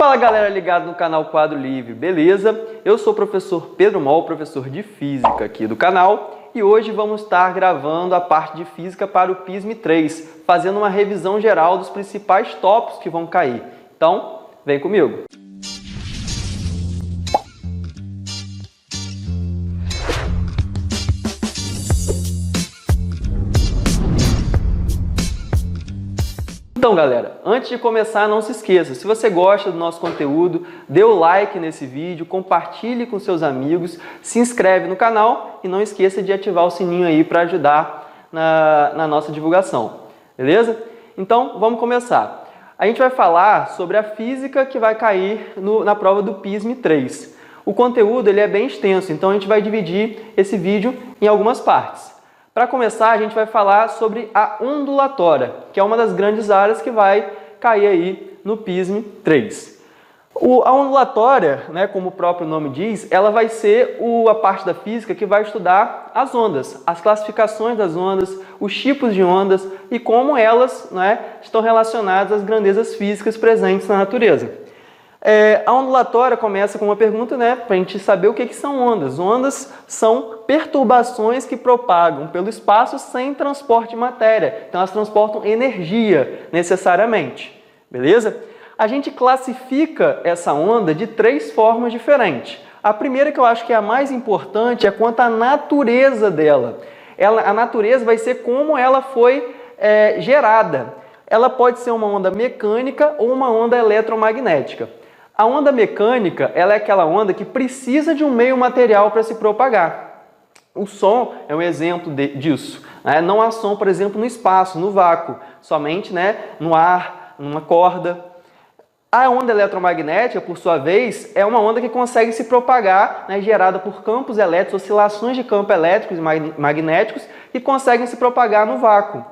Fala galera ligado no canal Quadro Livre, beleza? Eu sou o professor Pedro Moll, professor de Física aqui do canal, e hoje vamos estar gravando a parte de Física para o PISM 3, fazendo uma revisão geral dos principais tópicos que vão cair. Então, vem comigo! Então, galera, antes de começar, não se esqueça, se você gosta do nosso conteúdo, dê o like nesse vídeo, compartilhe com seus amigos, se inscreve no canal e não esqueça de ativar o sininho aí para ajudar na nossa divulgação, beleza? Então, vamos começar. A gente vai falar sobre a física que vai cair na prova do PISM 3. O conteúdo ele é bem extenso, então a gente vai dividir esse vídeo em algumas partes. Para começar, a gente vai falar sobre a ondulatória, que é uma das grandes áreas que vai cair aí no PISM 3. A ondulatória, né, como o próprio nome diz, ela vai ser a parte da física que vai estudar as ondas, as classificações das ondas, os tipos de ondas e como elas, né, estão relacionadas às grandezas físicas presentes na natureza. A ondulatória começa com uma pergunta, né, para a gente saber o que são ondas. Ondas são perturbações que propagam pelo espaço sem transporte de matéria. Então, elas transportam energia necessariamente, beleza? A gente classifica essa onda de 3 formas diferentes. A primeira, que eu acho que é a mais importante, é quanto à natureza dela. A natureza vai ser como ela foi gerada. Ela pode ser uma onda mecânica ou uma onda eletromagnética. A onda mecânica, ela é aquela onda que precisa de um meio material para se propagar. O som é um exemplo disso. Né? Não há som, por exemplo, no espaço, no vácuo, somente, né, no ar, numa corda. A onda eletromagnética, por sua vez, é uma onda que consegue se propagar, né, gerada por campos elétricos, oscilações de campos elétricos e magnéticos que conseguem se propagar no vácuo.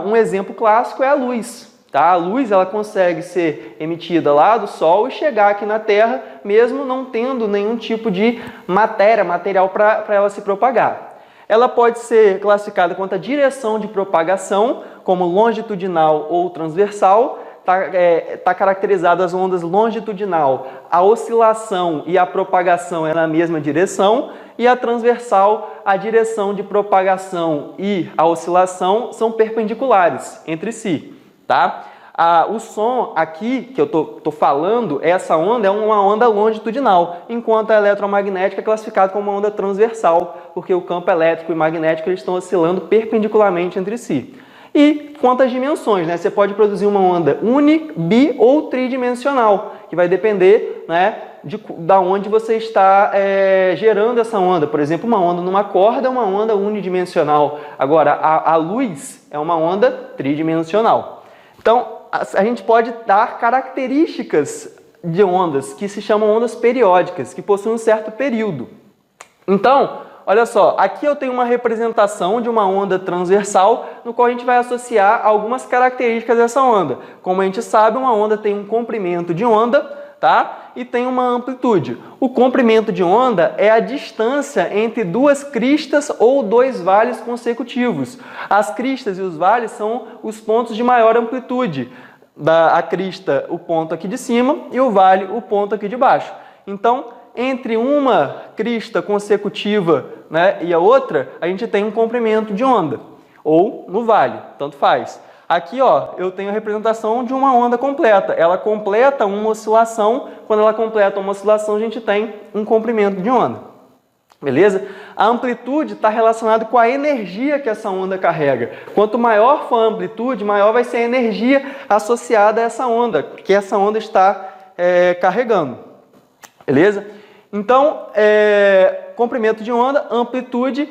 Um exemplo clássico é a luz. Tá? A luz ela consegue ser emitida lá do Sol e chegar aqui na Terra, mesmo não tendo nenhum tipo de material para ela se propagar. Ela pode ser classificada quanto à direção de propagação, como longitudinal ou transversal. Tá caracterizada as ondas longitudinal, a oscilação e a propagação é na mesma direção, e a transversal, a direção de propagação e a oscilação são perpendiculares entre si. Tá? O som aqui que eu tô falando, essa onda é uma onda longitudinal, enquanto a eletromagnética é classificada como uma onda transversal, porque o campo elétrico e magnético eles estão oscilando perpendicularmente entre si. E quanto às dimensões, né? Você pode produzir uma onda bi ou tridimensional, que vai depender, né, da onde você está gerando essa onda. Por exemplo, uma onda numa corda é uma onda unidimensional. Agora, a luz é uma onda tridimensional. Então, a gente pode dar características de ondas que se chamam ondas periódicas, que possuem um certo período. Então, olha só, aqui eu tenho uma representação de uma onda transversal, no qual a gente vai associar algumas características dessa onda. Como a gente sabe, uma onda tem um comprimento de onda, tá? E tem uma amplitude. O comprimento de onda é a distância entre duas cristas ou 2 vales consecutivos. As cristas e os vales são os pontos de maior amplitude. A crista, o ponto aqui de cima, e o vale, o ponto aqui de baixo. Então, entre uma crista consecutiva, né, e a outra, a gente tem um comprimento de onda. Ou no vale, tanto faz. Aqui, ó, eu tenho a representação de uma onda completa. Ela completa uma oscilação. Quando ela completa uma oscilação, a gente tem um comprimento de onda. Beleza? A amplitude está relacionada com a energia que essa onda carrega. Quanto maior for a amplitude, maior vai ser a energia associada a essa onda, que essa onda está carregando. Beleza? Então, comprimento de onda, amplitude.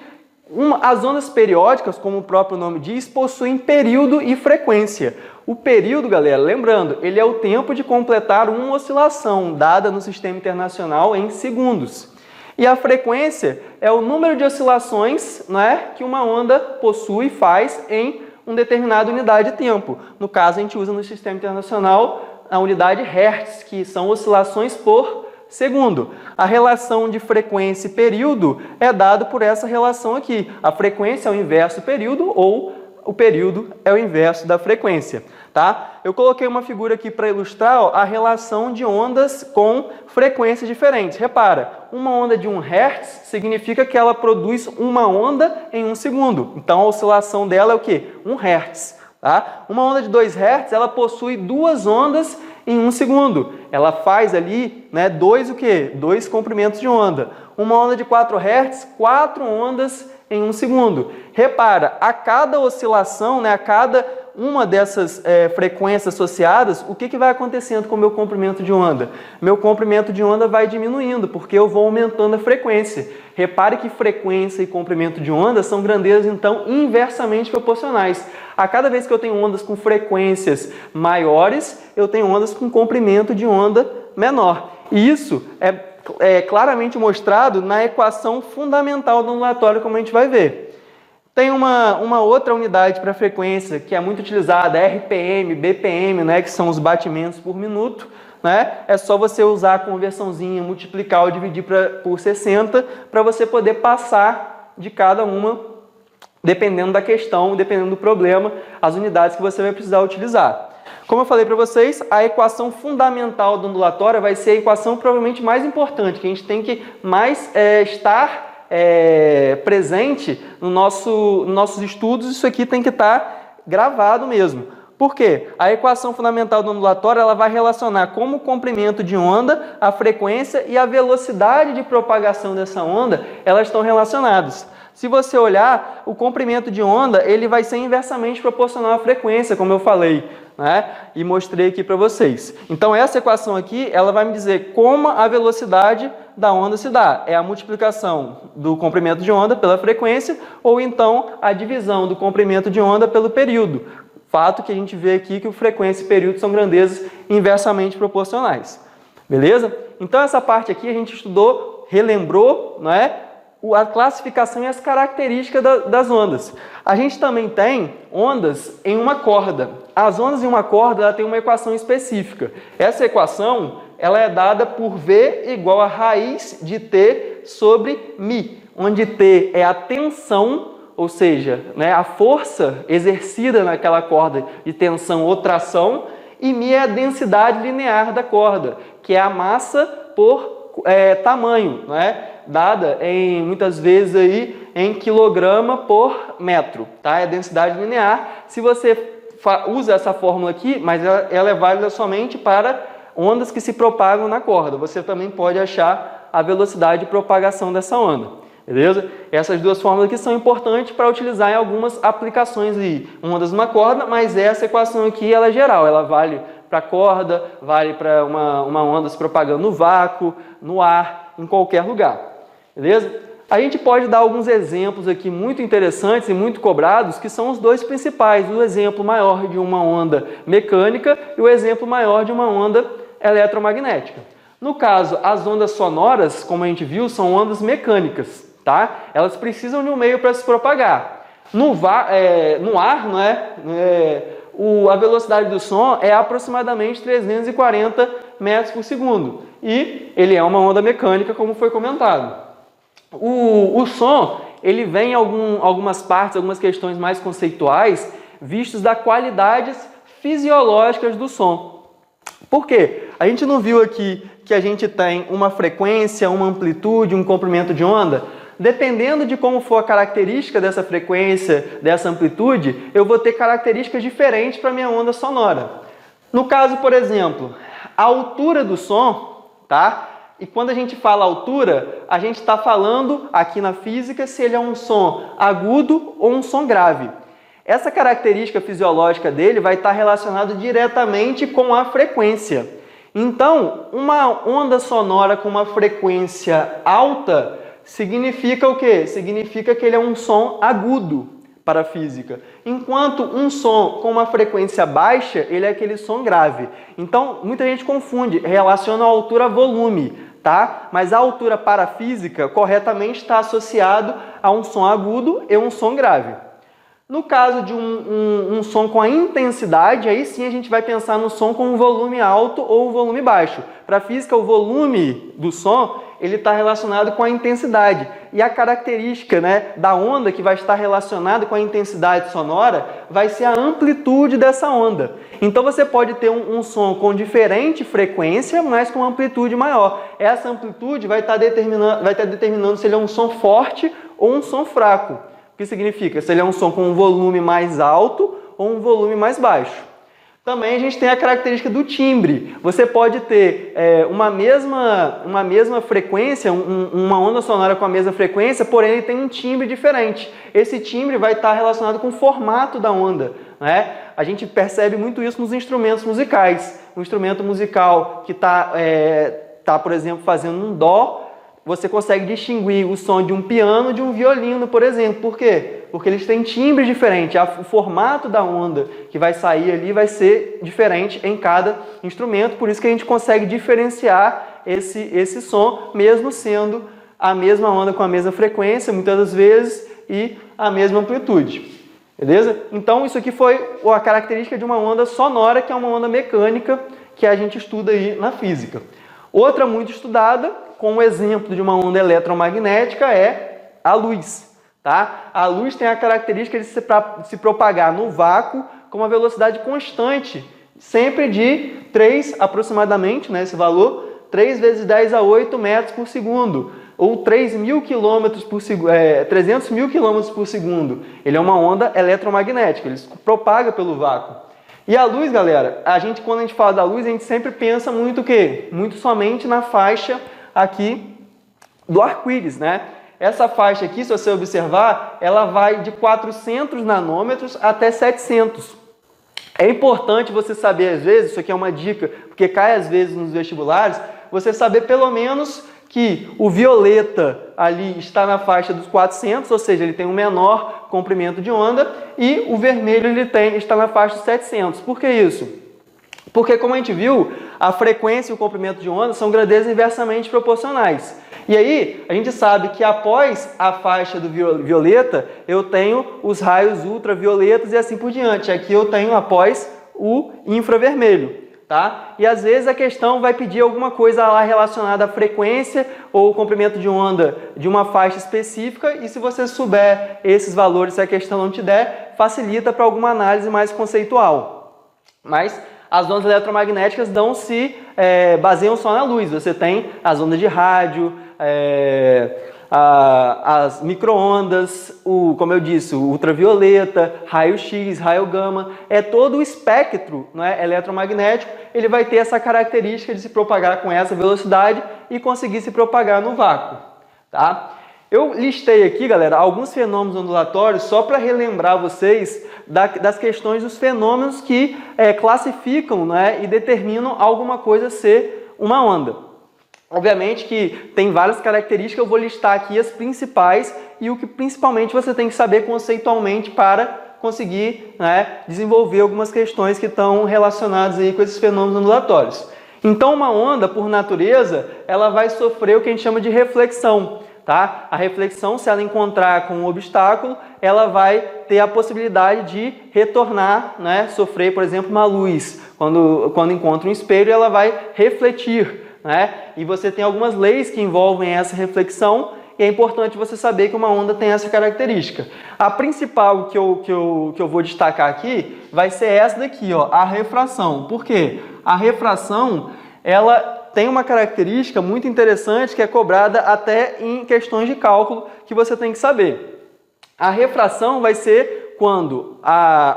As ondas periódicas, como o próprio nome diz, possuem período e frequência. O período, galera, lembrando, ele é o tempo de completar uma oscilação dada no Sistema Internacional em segundos. E a frequência é o número de oscilações, né, que uma onda possui e faz em uma determinada unidade de tempo. No caso, a gente usa no Sistema Internacional a unidade Hertz, que são oscilações por segundo. A relação de frequência e período é dada por essa relação aqui. A frequência é o inverso do período ou o período é o inverso da frequência. tá? Eu coloquei uma figura aqui para ilustrar, ó, a relação de ondas com frequências diferentes. Repara, uma onda de 1 Hz significa que ela produz uma onda em 1 segundo. Então a oscilação dela é o quê? 1 Hz. Tá? Uma onda de 2 Hz, ela possui 2 ondas em 1 segundo. Ela faz ali, né, dois comprimentos de onda. Uma onda de 4 Hz, 4 ondas em 1 segundo. Repara, a cada oscilação, né, a cada uma dessas frequências associadas, o que vai acontecendo com o meu comprimento de onda? Meu comprimento de onda vai diminuindo, porque eu vou aumentando a frequência. Repare que frequência e comprimento de onda são grandezas, então, inversamente proporcionais. A cada vez que eu tenho ondas com frequências maiores, eu tenho ondas com comprimento de onda menor. E isso é claramente mostrado na equação fundamental do ondulatório, como a gente vai ver. Tem uma outra unidade para frequência que é muito utilizada, RPM, BPM, né, que são os batimentos por minuto. Né? É só você usar a conversãozinha, multiplicar ou dividir por 60 para você poder passar de cada uma, dependendo da questão, dependendo do problema, as unidades que você vai precisar utilizar. Como eu falei para vocês, a equação fundamental do ondulatório vai ser a equação provavelmente mais importante, que a gente tem que mais estar presente nos nossos estudos. Isso aqui tem que estar gravado mesmo. Por quê? A equação fundamental do ondulatório ela vai relacionar como o comprimento de onda, a frequência e a velocidade de propagação dessa onda, elas estão relacionadas. Se você olhar, o comprimento de onda ele vai ser inversamente proporcional à frequência, como eu falei, né? E mostrei aqui para vocês. Então essa equação aqui, ela vai me dizer como a velocidade da onda se dá. É a multiplicação do comprimento de onda pela frequência ou então a divisão do comprimento de onda pelo período. Fato que a gente vê aqui que o frequência e período são grandezas inversamente proporcionais. Beleza? Então essa parte aqui a gente estudou, relembrou, né, a classificação e as características das ondas. A gente também tem ondas em uma corda. As ondas em uma corda ela tem uma equação específica. Essa equação ela é dada por V igual a raiz de T sobre Mi, onde T é a tensão, ou seja, né, a força exercida naquela corda de tensão ou tração, e Mi é a densidade linear da corda, que é a massa por tamanho, né, dada muitas vezes aí em quilograma por metro, tá? É a densidade linear. Se você usa essa fórmula aqui, mas ela é válida somente para ondas que se propagam na corda. Você também pode achar a velocidade de propagação dessa onda. Beleza? Essas duas fórmulas aqui são importantes para utilizar em algumas aplicações de ondas numa corda, mas essa equação aqui ela é geral, ela vale para corda, vale para uma onda se propagando no vácuo, no ar, em qualquer lugar. Beleza? A gente pode dar alguns exemplos aqui muito interessantes e muito cobrados, que são os dois principais, o exemplo maior de uma onda mecânica e o exemplo maior de uma onda eletromagnética. No caso, as ondas sonoras, como a gente viu, são ondas mecânicas, tá? Elas precisam de um meio para se propagar. No ar, a velocidade do som é aproximadamente 340 metros por segundo. E ele é uma onda mecânica, como foi comentado. O som, ele vem em algumas partes, algumas questões mais conceituais, vistos das qualidades fisiológicas do som. Por quê? A gente não viu aqui que a gente tem uma frequência, uma amplitude, um comprimento de onda? Dependendo de como for a característica dessa frequência, dessa amplitude, eu vou ter características diferentes para a minha onda sonora. No caso, por exemplo, a altura do som, tá? E quando a gente fala altura, a gente está falando aqui na física se ele é um som agudo ou um som grave. Essa característica fisiológica dele vai estar relacionada diretamente com a frequência. Então, uma onda sonora com uma frequência alta significa o quê? Significa que ele é um som agudo para a física. Enquanto um som com uma frequência baixa, ele é aquele som grave. Então, muita gente confunde, relaciona a altura a volume. Tá? Mas a altura para a física corretamente está associado a um som agudo e um som grave. No caso de um som com a intensidade, aí sim a gente vai pensar no som com um volume alto ou um volume baixo. Para a física, o volume do som ele está relacionado com a intensidade. E a característica, né, da onda que vai estar relacionada com a intensidade sonora vai ser a amplitude dessa onda. Então você pode ter um som com diferente frequência, mas com amplitude maior. Essa amplitude vai estar determinando se ele é um som forte ou um som fraco. O que significa? Se ele é um som com um volume mais alto ou um volume mais baixo. Também a gente tem a característica do timbre. Você pode ter uma mesma frequência, uma onda sonora com a mesma frequência, porém ele tem um timbre diferente. Esse timbre vai estar relacionado com o formato da onda, né? A gente percebe muito isso nos instrumentos musicais. Um instrumento musical que está, por exemplo, fazendo um dó, você consegue distinguir o som de um piano de um violino, por exemplo. Por quê? Porque eles têm timbres diferentes. O formato da onda que vai sair ali vai ser diferente em cada instrumento. Por isso que a gente consegue diferenciar esse som, mesmo sendo a mesma onda com a mesma frequência, muitas das vezes, e a mesma amplitude. Beleza? Então, isso aqui foi a característica de uma onda sonora, que é uma onda mecânica, que a gente estuda aí na física. Outra muito estudada, com o exemplo de uma onda eletromagnética, é a luz. Tá? A luz tem a característica de se propagar no vácuo com uma velocidade constante, sempre de 3 aproximadamente, né, esse valor, 3 vezes 10 a 8 metros por segundo, ou 3.000 km por segundo, 300 mil km por segundo. Ele é uma onda eletromagnética, ele se propaga pelo vácuo. E a luz, galera, quando a gente fala da luz, a gente sempre pensa muito o quê? Muito somente na faixa aqui do arco-íris, né? Essa faixa aqui, se você observar, ela vai de 400 nanômetros até 700. É importante você saber, às vezes, isso aqui é uma dica, porque cai às vezes nos vestibulares, você saber pelo menos que o violeta ali está na faixa dos 400, ou seja, ele tem um menor comprimento de onda, e o vermelho está na faixa dos 700. Por que isso? Porque, como a gente viu, a frequência e o comprimento de onda são grandezas inversamente proporcionais. E aí, a gente sabe que após a faixa do violeta, eu tenho os raios ultravioletas e assim por diante. Aqui eu tenho após o infravermelho, tá? E às vezes a questão vai pedir alguma coisa lá relacionada à frequência ou comprimento de onda de uma faixa específica, e se você souber esses valores, se a questão não te der, facilita para alguma análise mais conceitual. Mas as ondas eletromagnéticas baseiam só na luz. Você tem as ondas de rádio, as micro-ondas, como eu disse, o ultravioleta, raio-x, raio-gama. É todo o espectro, né, eletromagnético. Ele vai ter essa característica de se propagar com essa velocidade e conseguir se propagar no vácuo. Tá? Eu listei aqui, galera, alguns fenômenos ondulatórios só para relembrar vocês das questões dos fenômenos que classificam, né, e determinam alguma coisa ser uma onda. Obviamente que tem várias características, eu vou listar aqui as principais e o que principalmente você tem que saber conceitualmente para conseguir, né, desenvolver algumas questões que estão relacionadas aí com esses fenômenos ondulatórios. Então, uma onda, por natureza, ela vai sofrer o que a gente chama de reflexão. Tá? A reflexão, se ela encontrar com um obstáculo, ela vai ter a possibilidade de retornar, né? Sofrer, por exemplo, uma luz. Quando encontra um espelho, ela vai refletir, né? E você tem algumas leis que envolvem essa reflexão, e é importante você saber que uma onda tem essa característica. A principal que eu vou destacar aqui vai ser essa daqui, ó, a refração. Por quê? A refração, ela tem uma característica muito interessante que é cobrada até em questões de cálculo que você tem que saber. A refração vai ser quando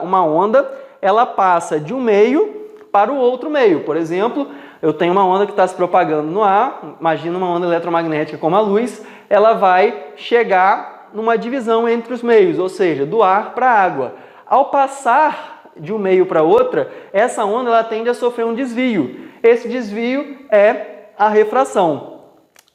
uma onda ela passa de um meio para o outro meio. Por exemplo, eu tenho uma onda que está se propagando no ar, imagina uma onda eletromagnética como a luz, ela vai chegar numa divisão entre os meios, ou seja, do ar para a água. Ao passar de um meio para outra, essa onda ela tende a sofrer um desvio. Esse desvio é a refração.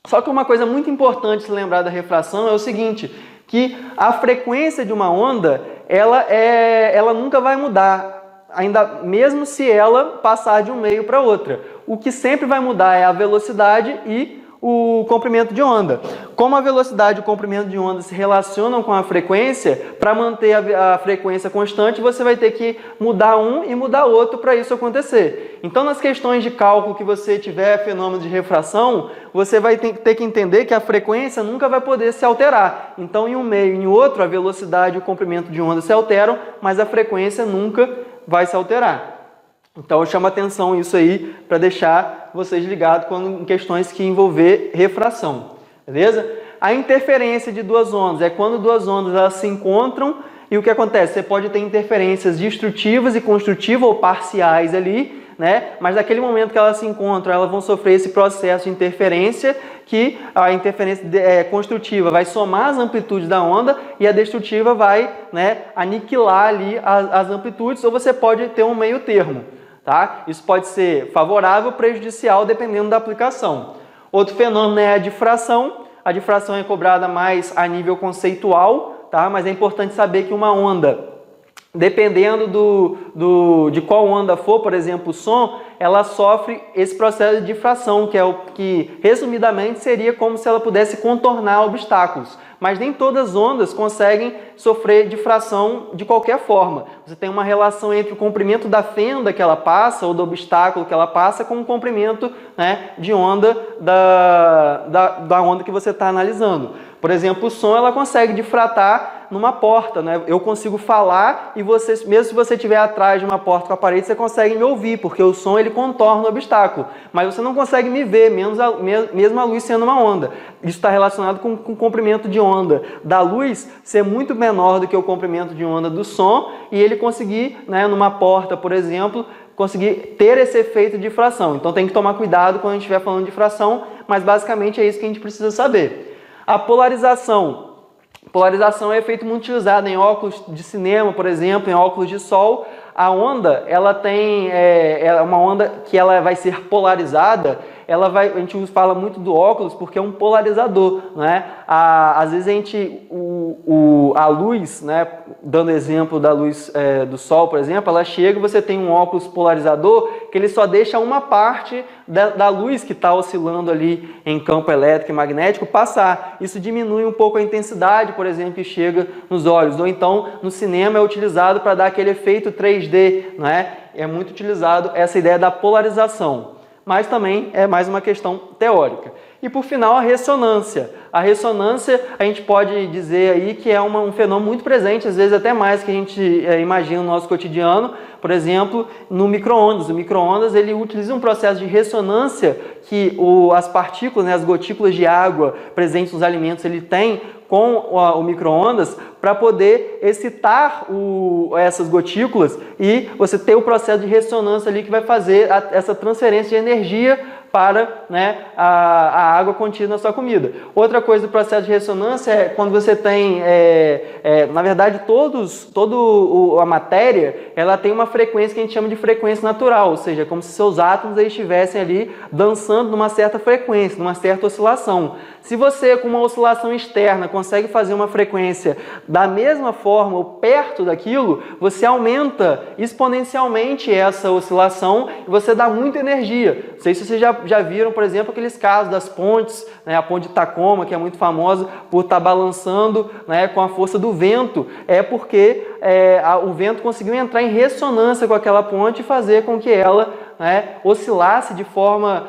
Só que uma coisa muito importante se lembrar da refração é o seguinte, que a frequência de uma onda, ela nunca vai mudar, ainda mesmo se ela passar de um meio para outra. O que sempre vai mudar é a velocidade e o comprimento de onda. Como a velocidade e o comprimento de onda se relacionam com a frequência, para manter a frequência constante, você vai ter que mudar um e mudar outro para isso acontecer. Então, nas questões de cálculo que você tiver fenômeno de refração, você vai ter que entender que a frequência nunca vai poder se alterar. Então, em um meio e em outro, a velocidade e o comprimento de onda se alteram, mas a frequência nunca vai se alterar. Então, eu chamo a atenção isso aí para deixar vocês ligados em questões que envolver refração, beleza? A interferência de duas ondas é quando duas ondas elas se encontram e o que acontece? Você pode ter interferências destrutivas e construtivas ou parciais ali, né? Mas naquele momento que elas se encontram, elas vão sofrer esse processo de interferência, que a interferência construtiva vai somar as amplitudes da onda e a destrutiva vai, né, aniquilar ali as amplitudes, ou você pode ter um meio termo. Tá? Isso pode ser favorável ou prejudicial, dependendo da aplicação. Outro fenômeno é a difração. A difração é cobrada mais a nível conceitual, tá? Mas é importante saber que uma onda, dependendo de qual onda for, por exemplo, o som, ela sofre esse processo de difração, que é o que, resumidamente, seria como se ela pudesse contornar obstáculos. Mas nem todas as ondas conseguem sofrer difração de qualquer forma. Você tem uma relação entre o comprimento da fenda que ela passa, ou do obstáculo que ela passa, com o comprimento, né, de onda da onda que você está analisando. Por exemplo, o som ela consegue difratar numa porta, né? Eu consigo falar e você, mesmo se você estiver atrás de uma porta com a parede, você consegue me ouvir, porque o som ele contorna o obstáculo. Mas você não consegue me ver, mesmo a luz sendo uma onda. Isso está relacionado com o comprimento de onda da luz ser muito menor do que o comprimento de onda do som e ele conseguir, né, numa porta, por exemplo, conseguir ter esse efeito de difração. Então tem que tomar cuidado quando a gente estiver falando de difração, mas basicamente é isso que a gente precisa saber. A polarização. Polarização é um efeito muito utilizado em óculos de cinema, por exemplo, em óculos de sol. A onda, ela tem uma onda que ela vai ser polarizada. A gente fala muito do óculos porque é um polarizador, né? Às vezes a luz, né? Dando exemplo da luz do sol, por exemplo, ela chega e você tem um óculos polarizador que ele só deixa uma parte da luz que está oscilando ali em campo elétrico e magnético passar. Isso diminui um pouco a intensidade, por exemplo, que chega nos olhos. Ou então, no cinema é utilizado para dar aquele efeito 3D, né? É muito utilizado essa ideia da polarização. Mas também é mais uma questão teórica. E por final, a ressonância. A ressonância, a gente pode dizer aí que é um fenômeno muito presente, às vezes até mais que a gente imagina no nosso cotidiano, por exemplo, no micro-ondas. O micro-ondas ele utiliza um processo de ressonância que as partículas, né, as gotículas de água presentes nos alimentos, ele tem com o micro-ondas para poder excitar essas gotículas e você ter o processo de ressonância ali que vai fazer essa transferência de energia para, né, a água contida na sua comida. Outra coisa do processo de ressonância é quando você tem, na verdade, toda a matéria, ela tem uma frequência que a gente chama de frequência natural, ou seja, como se seus átomos aí estivessem ali dançando numa certa frequência, numa certa oscilação. Se você, com uma oscilação externa, consegue fazer uma frequência da mesma forma ou perto daquilo, você aumenta exponencialmente essa oscilação e você dá muita energia. Não sei se vocês já viram, por exemplo, aqueles casos das pontes, né, a ponte de Tacoma, que é muito famosa por estar balançando, né, com a força do vento, é porque o vento conseguiu entrar em ressonância com aquela ponte e fazer com que ela, né, oscilasse de forma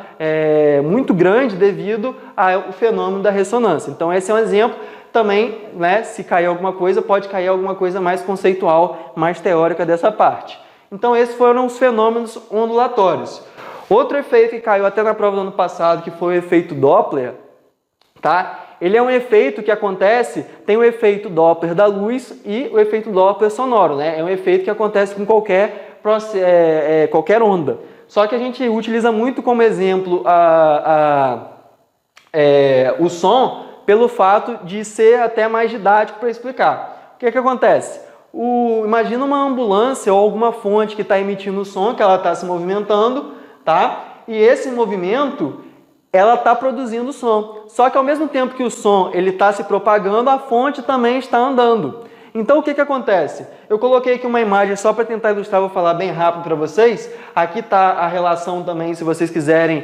muito grande devido ao fenômeno da ressonância. Então esse é um exemplo. Também, né, se cair alguma coisa, pode cair alguma coisa mais conceitual, mais teórica dessa parte. Então esses foram os fenômenos ondulatórios. Outro efeito que caiu até na prova do ano passado, que foi o efeito Doppler, tá? Ele é um efeito que acontece, tem o efeito Doppler da luz e o efeito Doppler sonoro, né? É um efeito que acontece com qualquer onda. Só que a gente utiliza muito como exemplo o som, pelo fato de ser até mais didático para explicar. O que acontece? Imagina uma ambulância ou alguma fonte que está emitindo o som, que ela está se movimentando, tá? E esse movimento, ela está produzindo som. Só que ao mesmo tempo que o som está se propagando, a fonte também está andando. Então, o que acontece? Eu coloquei aqui uma imagem só para tentar ilustrar, vou falar bem rápido para vocês. Aqui está a relação também, se vocês quiserem.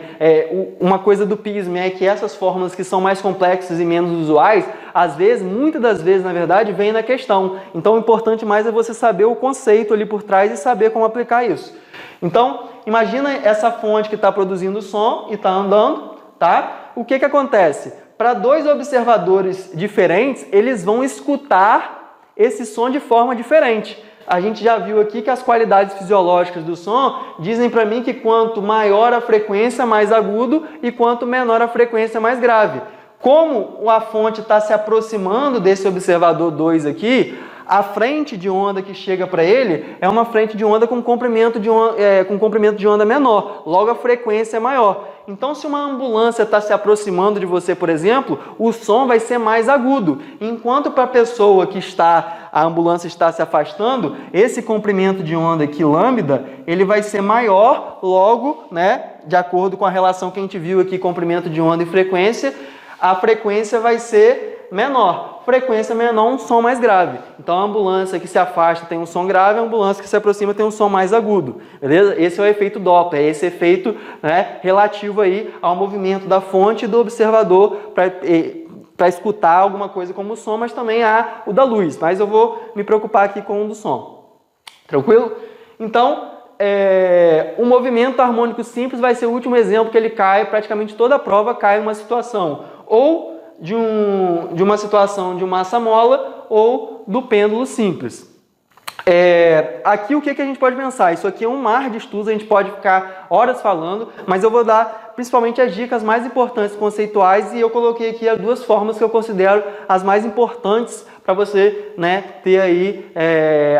Uma coisa do PISM é que essas fórmulas que são mais complexas e menos usuais, às vezes, muitas das vezes, na verdade, vem na questão. Então, o importante mais é você saber o conceito ali por trás e saber como aplicar isso. Então, imagina essa fonte que está produzindo som e está andando, tá? O que acontece? Para dois observadores diferentes, eles vão escutar esse som de forma diferente. A gente já viu aqui que as qualidades fisiológicas do som dizem para mim que quanto maior a frequência, mais agudo, e quanto menor a frequência, mais grave. Como a fonte está se aproximando desse observador 2 aqui, a frente de onda que chega para ele é uma frente de onda com comprimento de onda menor, logo a frequência é maior. Então, se uma ambulância está se aproximando de você, por exemplo, o som vai ser mais agudo, enquanto para a pessoa que a ambulância está se afastando, esse comprimento de onda aqui, lambda, ele vai ser maior, logo, né, de acordo com a relação que a gente viu aqui, comprimento de onda e frequência, a frequência vai ser menor. Frequência menor, um som mais grave. Então, a ambulância que se afasta tem um som grave, a ambulância que se aproxima tem um som mais agudo. Beleza? Esse é o efeito Doppler, é esse efeito, né, relativo aí ao movimento da fonte e do observador para escutar alguma coisa como o som, mas também há o da luz. Mas eu vou me preocupar aqui com o do som. Tranquilo? Então, o movimento harmônico simples vai ser o último exemplo que ele cai, praticamente toda a prova cai em uma situação ou de uma situação de massa mola ou do pêndulo simples. Aqui o que a gente pode pensar? Isso aqui é um mar de estudos, a gente pode ficar horas falando, mas eu vou dar principalmente as dicas mais importantes conceituais e eu coloquei aqui as duas formas que eu considero as mais importantes para você, né, ter aí,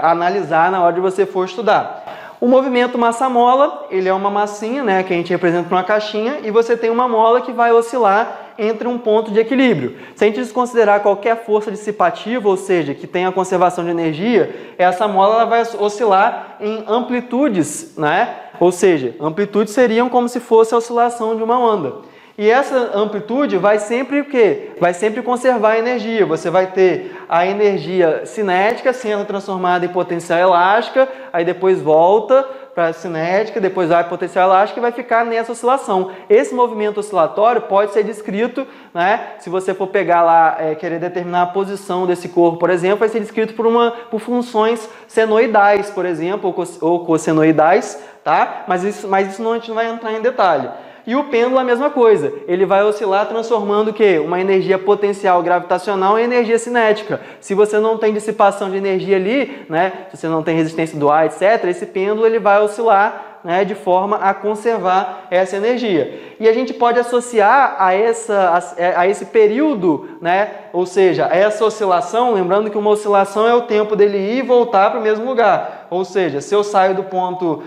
analisar na hora de você for estudar. O movimento massa-mola, ele é uma massinha, né, que a gente representa numa caixinha, e você tem uma mola que vai oscilar entre um ponto de equilíbrio. Se a gente desconsiderar qualquer força dissipativa, ou seja, que tenha conservação de energia, essa mola ela vai oscilar em amplitudes, né? Ou seja, amplitudes seriam como se fosse a oscilação de uma onda. E essa amplitude vai sempre o quê? Vai sempre conservar a energia. Você vai ter a energia cinética sendo transformada em potencial elástica, aí depois volta para a cinética, depois vai para potencial elástica e vai ficar nessa oscilação. Esse movimento oscilatório pode ser descrito, né? Se você for pegar lá, querer determinar a posição desse corpo, por exemplo, vai ser descrito por funções senoidais, por exemplo, ou cossenoidais, tá? Mas isso a gente não vai entrar em detalhe. E o pêndulo é a mesma coisa, ele vai oscilar transformando o quê? Uma energia potencial gravitacional em energia cinética. Se você não tem dissipação de energia ali, né, se você não tem resistência do ar, etc., esse pêndulo ele vai oscilar, né, de forma a conservar essa energia. E a gente pode associar a esse período, né, ou seja, a essa oscilação, lembrando que uma oscilação é o tempo dele ir e voltar para o mesmo lugar. Ou seja, se eu saio do ponto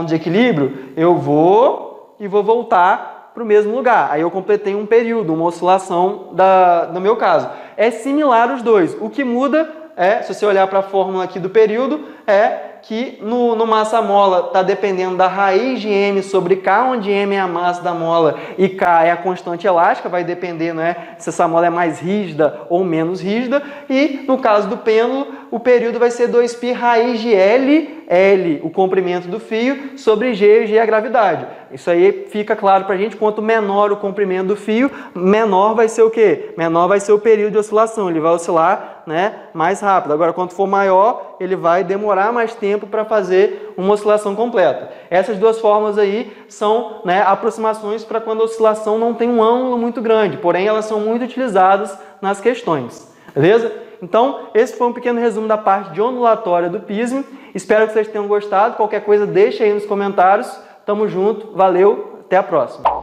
de equilíbrio, eu vou voltar para o mesmo lugar. Aí eu completei um período, uma oscilação no meu caso. É similar os dois. O que muda se você olhar para a fórmula aqui do período, é que no massa-mola está dependendo da raiz de m sobre k, onde m é a massa da mola e k é a constante elástica, vai depender, né, se essa mola é mais rígida ou menos rígida. E no caso do pêndulo, o período vai ser 2π raiz de L, o comprimento do fio, sobre G a gravidade. Isso aí fica claro para a gente, quanto menor o comprimento do fio, menor vai ser o quê? Menor vai ser o período de oscilação, ele vai oscilar, né, mais rápido. Agora, quanto for maior, ele vai demorar mais tempo para fazer uma oscilação completa. Essas duas formas aí são, né, aproximações para quando a oscilação não tem um ângulo muito grande, porém elas são muito utilizadas nas questões. Beleza? Então, esse foi um pequeno resumo da parte de ondulatória do PISM. Espero que vocês tenham gostado. Qualquer coisa, deixa aí nos comentários. Tamo junto, valeu, até a próxima.